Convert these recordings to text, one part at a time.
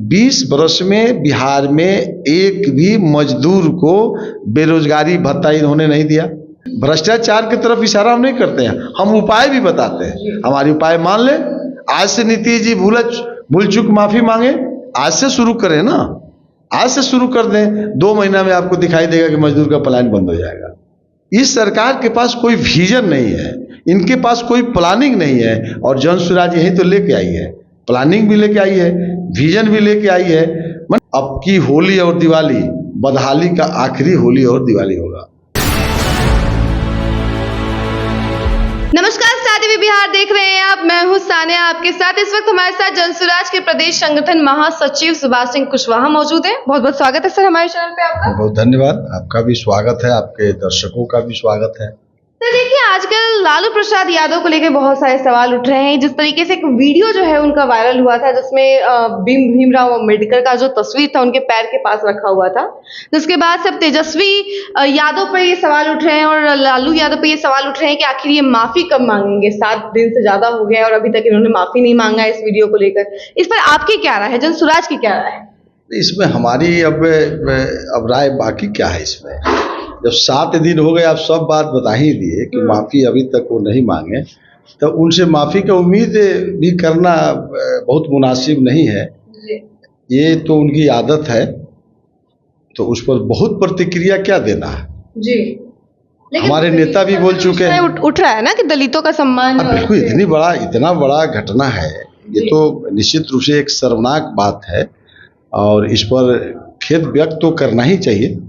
20 वर्ष में बिहार में एक भी मजदूर को बेरोजगारी भत्ता इन्होंने नहीं दिया। भ्रष्टाचार की तरफ इशारा हम नहीं करते हैं, हम उपाय भी बताते हैं। हमारी उपाय मान ले, आज से नीतीश जी भूल चूक माफी मांगे, आज से शुरू करें ना, आज से शुरू कर दें, 2 महीना में आपको दिखाई देगा कि मजदूर का पलायन बंद हो जाएगा। इस सरकार के पास कोई विजन नहीं है, इनके पास कोई प्लानिंग नहीं है, और जन स्वराज यही तो लेके आई है, प्लानिंग भी लेके आई है, विजन भी लेके आई है। अब की होली और दिवाली बदहाली का आखिरी होली और दिवाली होगा। नमस्कार, स्टार टीवी बिहार देख रहे हैं आप, मैं हूं सानिया आपके साथ। इस वक्त हमारे साथ जन स्वराज के प्रदेश संगठन महासचिव सुभाष सिंह कुशवाहा मौजूद हैं। बहुत बहुत स्वागत है सर हमारे चैनल पे आपका। बहुत धन्यवाद, आपका भी स्वागत है, आपके दर्शकों का भी स्वागत है। तो देखिए, आजकल लालू प्रसाद यादव को लेकर बहुत सारे सवाल उठ रहे हैं। जिस तरीके से एक वीडियो जो है उनका वायरल हुआ था, जिसमें भीमराव अम्बेडकर का जो तस्वीर था उनके पैर के पास रखा हुआ था, जिसके बाद सब तेजस्वी यादव पर ये सवाल उठ रहे हैं और लालू यादव पर ये सवाल उठ रहे हैं कि आखिर ये माफी कब मांगेंगे। 7 दिन से ज्यादा हो गया और अभी तक इन्होंने माफी नहीं मांगा इस वीडियो को लेकर। इस पर आपकी क्या राय है, जन स्वराज की क्या राय है? इसमें हमारी अब राय बाकी क्या है। इसमें जब 7 दिन हो गए, आप सब बात बता ही दिए कि माफ़ी अभी तक वो नहीं मांगे, तो उनसे माफ़ी का उम्मीद भी करना बहुत मुनासिब नहीं है। ये तो उनकी आदत है, तो उस पर बहुत प्रतिक्रिया क्या देना है जी। हमारे नेता भी बोल चुके हैं, उठ रहा है ना कि दलितों का सम्मान। बिल्कुल, इतना बड़ा घटना है ये, तो निश्चित रूप से एक शर्मनाक बात है और इस पर खेद व्यक्त तो करना ही चाहिए।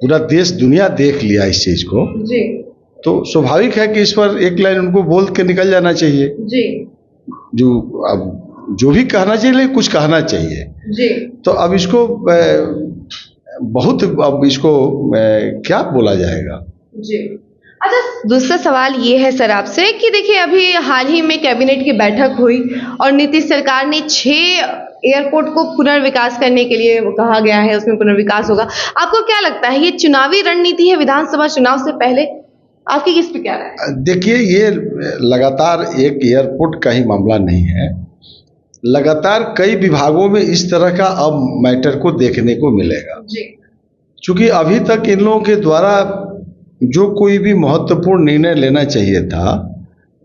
पूरा देश दुनिया देख लिया इस चीज को जी, तो स्वाभाविक है कि इस पर एक लाइन उनको बोल के निकल जाना चाहिए जी। जो भी कहना चाहिए, लेकिन कुछ कहना चाहिए जी। तो अब इसको क्या बोला जाएगा जी। अच्छा, दूसरा सवाल ये है सर आपसे कि देखिए, अभी हाल ही में कैबिनेट की बैठक हुई और नीतीश सरकार ने 6 एयरपोर्ट को पुनर्विकास करने के लिए कहा गया है, उसमें पुनर्विकास होगा। आपको क्या लगता है, ये चुनावी रणनीति है विधानसभा चुनाव से पहले? आपकी किस पे क्या राय है? देखिए, ये लगातार एक एयरपोर्ट का ही मामला नहीं है, लगातार कई विभागों में इस तरह का अब मैटर को देखने को मिलेगा जी। चूंकि अभी तक इन लोगों के द्वारा जो कोई भी महत्वपूर्ण निर्णय लेना चाहिए था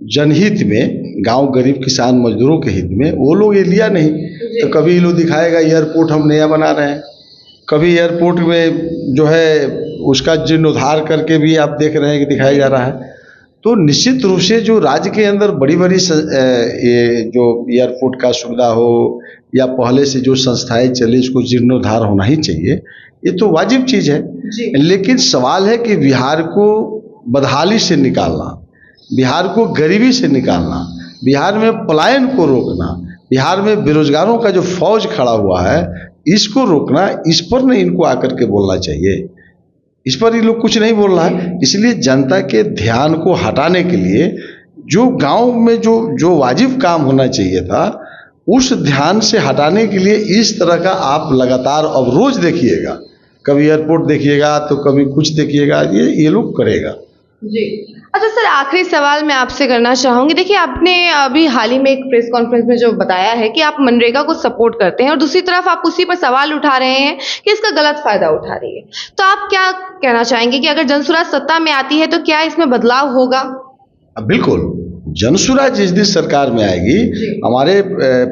जनहित में, गांव गरीब किसान मजदूरों के हित में, वो लोग ये लिया नहीं। तो कभी ये लोग दिखाएगा एयरपोर्ट हम नया बना रहे हैं, कभी एयरपोर्ट में जो है उसका जीर्णोद्धार करके भी आप देख रहे हैं कि दिखाया जा रहा है। तो निश्चित रूप से जो राज्य के अंदर बड़ी ये जो एयरपोर्ट का सुविधा हो या पहले से जो संस्थाएं चले, इसको जीर्णोद्धार होना ही चाहिए, ये तो वाजिब चीज़ है। लेकिन सवाल है कि बिहार को बदहाली से निकालना, बिहार को गरीबी से निकालना, बिहार में पलायन को रोकना, बिहार में बेरोजगारों का जो फौज खड़ा हुआ है इसको रोकना, इस पर नहीं इनको आकर के बोलना चाहिए। इस पर ये लोग कुछ नहीं बोल रहा है। इसलिए जनता के ध्यान को हटाने के लिए जो गांव में जो वाजिब काम होना चाहिए था, उस ध्यान से हटाने के लिए इस तरह का आप लगातार अब रोज देखिएगा, कभी एयरपोर्ट देखिएगा तो कभी कुछ देखिएगा, ये लोग करेगा जी। अच्छा सर, आखिरी सवाल मैं आपसे करना चाहूँगी। देखिए, आपने अभी हाल ही में एक प्रेस कॉन्फ्रेंस में जो बताया है कि आप मनरेगा को सपोर्ट करते हैं और दूसरी तरफ आप उसी पर सवाल उठा रहे हैं कि इसका गलत फायदा उठा रही है, तो आप क्या कहना चाहेंगे कि अगर जन स्वराज सत्ता में आती है तो क्या इसमें बदलाव होगा? बिल्कुल, जन स्वराज जिस दिन सरकार में आएगी, हमारे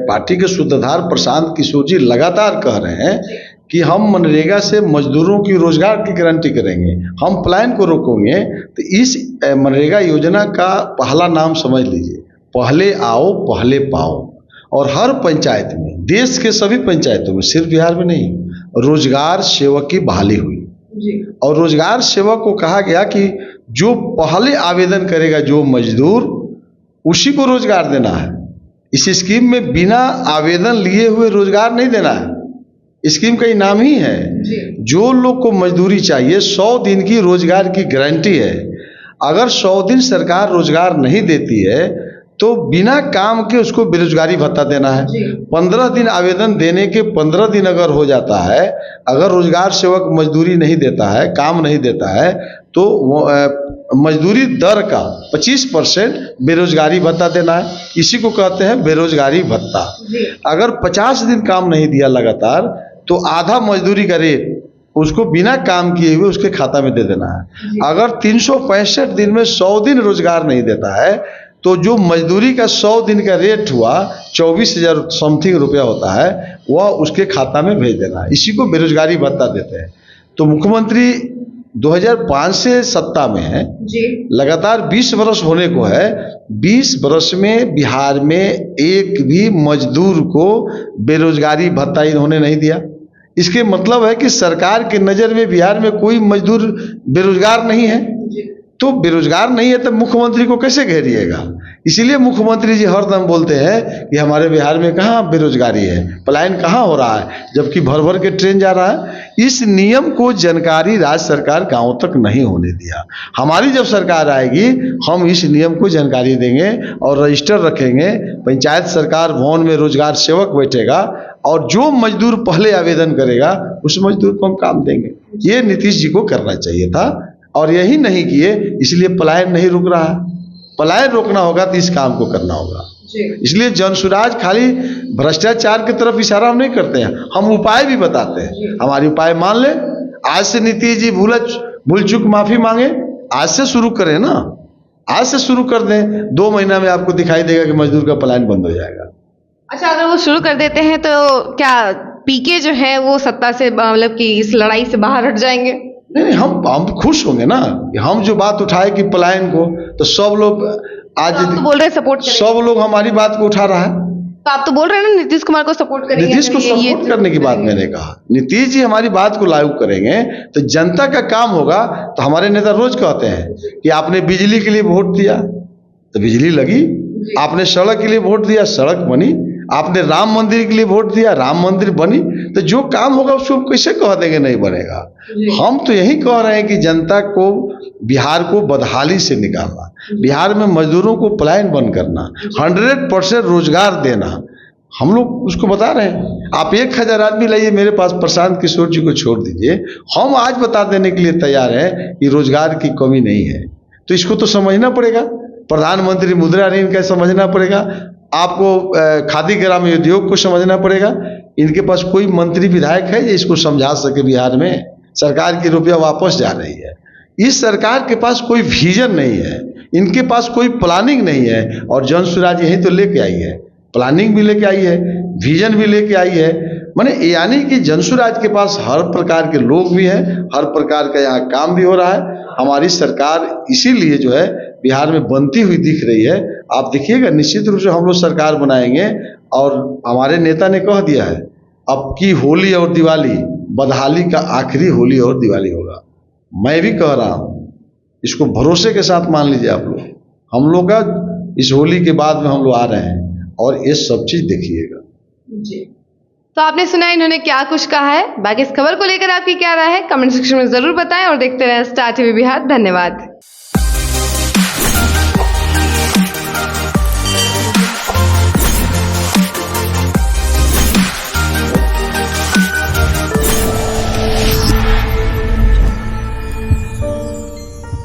पार्टी के सूत्रधार प्रशांत किशोर जी लगातार कह रहे हैं कि हम मनरेगा से मजदूरों की रोजगार की गारंटी करेंगे, हम पलायन को रोकेंगे। तो इस मनरेगा योजना का पहला नाम समझ लीजिए, पहले आओ पहले पाओ। और हर पंचायत में, देश के सभी पंचायतों में, सिर्फ बिहार में नहीं, रोजगार सेवक की बहाली हुई जी। और रोजगार सेवक को कहा गया कि जो पहले आवेदन करेगा जो मजदूर, उसी को रोजगार देना है। इस स्कीम में बिना आवेदन लिए हुए रोजगार नहीं देना है, स्कीम का नाम ही है। जो लोग को मजदूरी चाहिए, 100 दिन की रोजगार की गारंटी है। अगर 100 दिन सरकार रोजगार नहीं देती है तो बिना काम के उसको बेरोजगारी भत्ता देना है। 15 दिन आवेदन देने के 15 दिन अगर हो जाता है, अगर रोजगार सेवक मजदूरी नहीं देता है, काम नहीं देता है, तो मजदूरी दर का 25% बेरोजगारी भत्ता देना है। इसी को कहते हैं बेरोजगारी भत्ता। अगर 50 दिन काम नहीं दिया लगातार तो आधा मजदूरी का रेट उसको बिना काम किए हुए उसके खाता में दे देना है। अगर 365 दिन में 100 दिन रोजगार नहीं देता है तो जो मजदूरी का 100 दिन का रेट हुआ 24,000 समथिंग रुपया होता है, वह उसके खाता में भेज देना है। इसी को बेरोजगारी भत्ता देते हैं। तो मुख्यमंत्री 2005 से सत्ता में है जी। लगातार 20 वर्ष होने को है। 20 वर्ष में बिहार में एक भी मजदूर को बेरोजगारी भत्ता इन्होंने नहीं दिया। इसके मतलब है कि सरकार के नज़र में बिहार में कोई मजदूर बेरोजगार नहीं है। तो बेरोजगार नहीं है तो मुख्यमंत्री को कैसे घेरिएगा? इसीलिए मुख्यमंत्री जी हरदम बोलते हैं कि हमारे बिहार में कहाँ बेरोजगारी है, पलायन कहाँ हो रहा है, जबकि भर भर के ट्रेन जा रहा है। इस नियम को जानकारी राज्य सरकार गांव तक नहीं होने दिया। हमारी जब सरकार आएगी हम इस नियम को जानकारी देंगे और रजिस्टर रखेंगे। पंचायत सरकार भवन में रोजगार सेवक बैठेगा और जो मजदूर पहले आवेदन करेगा उस मजदूर को हम काम देंगे। ये नीतीश जी को करना चाहिए था और यही नहीं किए, इसलिए पलायन नहीं रुक रहा है। पलायन रोकना होगा तो इस काम को करना होगा। इसलिए जनसुराज खाली भ्रष्टाचार की तरफ इशारा हम नहीं करते हैं, हम उपाय भी बताते हैं। हमारी उपाय मान ले। आज से नीतीश जी भूल चूक माफी मांगे, आज से शुरू करें ना, आज से शुरू कर दें। 2 महीना में आपको दिखाई देगा कि मजदूर का पलायन बंद हो जाएगा। अच्छा, अगर वो शुरू कर देते हैं तो क्या पीके जो है वो सत्ता से मतलब कि इस लड़ाई से बाहर हट जाएंगे? नहीं, हम खुश होंगे ना। हम जो बात उठाए कि पलायन को, तो सब लोग आज तो बोल रहे सपोर्ट करेंगे। सब लोग हमारी बात को उठा रहा है। तो आप तो बोल रहे हैं ना नीतीश कुमार को सपोर्ट करेंगे। नीतीश को सपोर्ट करने की बात मैंने कहा। नीतीश जी हमारी बात को लागू करेंगे तो जनता का काम होगा। तो हमारे नेता रोज कहते हैं कि आपने बिजली के लिए वोट दिया तो बिजली लगी, आपने सड़क के लिए वोट दिया, सड़क बनी, आपने राम मंदिर के लिए वोट दिया, राम मंदिर बनी। तो जो काम होगा उसको हम कैसे कह देंगे नहीं बनेगा? हम तो यही कह रहे हैं कि जनता को, बिहार को बदहाली से निकालना, बिहार में मजदूरों को पलायन बंद करना, 100% रोजगार देना, हम लोग उसको बता रहे हैं। आप 1000 आदमी लाइए मेरे पास, प्रशांत किशोर जी को छोड़ दीजिए, हम आज बता देने के लिए तैयार हैं कि रोजगार की कमी नहीं है। तो इसको तो समझना पड़ेगा। प्रधानमंत्री मुद्रा ऋण का समझना पड़ेगा, आपको खादी ग्राम उद्योग को समझना पड़ेगा। इनके पास कोई मंत्री विधायक है जो इसको समझा सके? बिहार में सरकार की रुपया वापस जा रही है। इस सरकार के पास कोई विजन नहीं है, इनके पास कोई प्लानिंग नहीं है। और जनसुराज यही तो लेके आई है, प्लानिंग भी लेके आई है, विजन भी लेके आई है। माने यानी कि जनसुराज के पास हर प्रकार के लोग भी हैं, हर प्रकार का यहाँ काम भी हो रहा है। हमारी सरकार इसीलिए जो है बिहार में बनती हुई दिख रही है। आप देखिएगा, निश्चित रूप से हम लोग सरकार बनाएंगे। और हमारे नेता ने कह दिया है अब की होली और दिवाली बदहाली का आखिरी होली और दिवाली होगा। मैं भी कह रहा हूँ, इसको भरोसे के साथ मान लीजिए आप लोग। हम लोग का इस होली के बाद में हम लोग आ रहे हैं और ये सब चीज देखिएगा जी। तो आपने सुना इन्होंने क्या कुछ कहा है। बाकी इस खबर को लेकर आपकी क्या राय है कमेंट सेक्शन में जरूर बताएं और देखते रहें स्टार टीवी बिहार। धन्यवाद।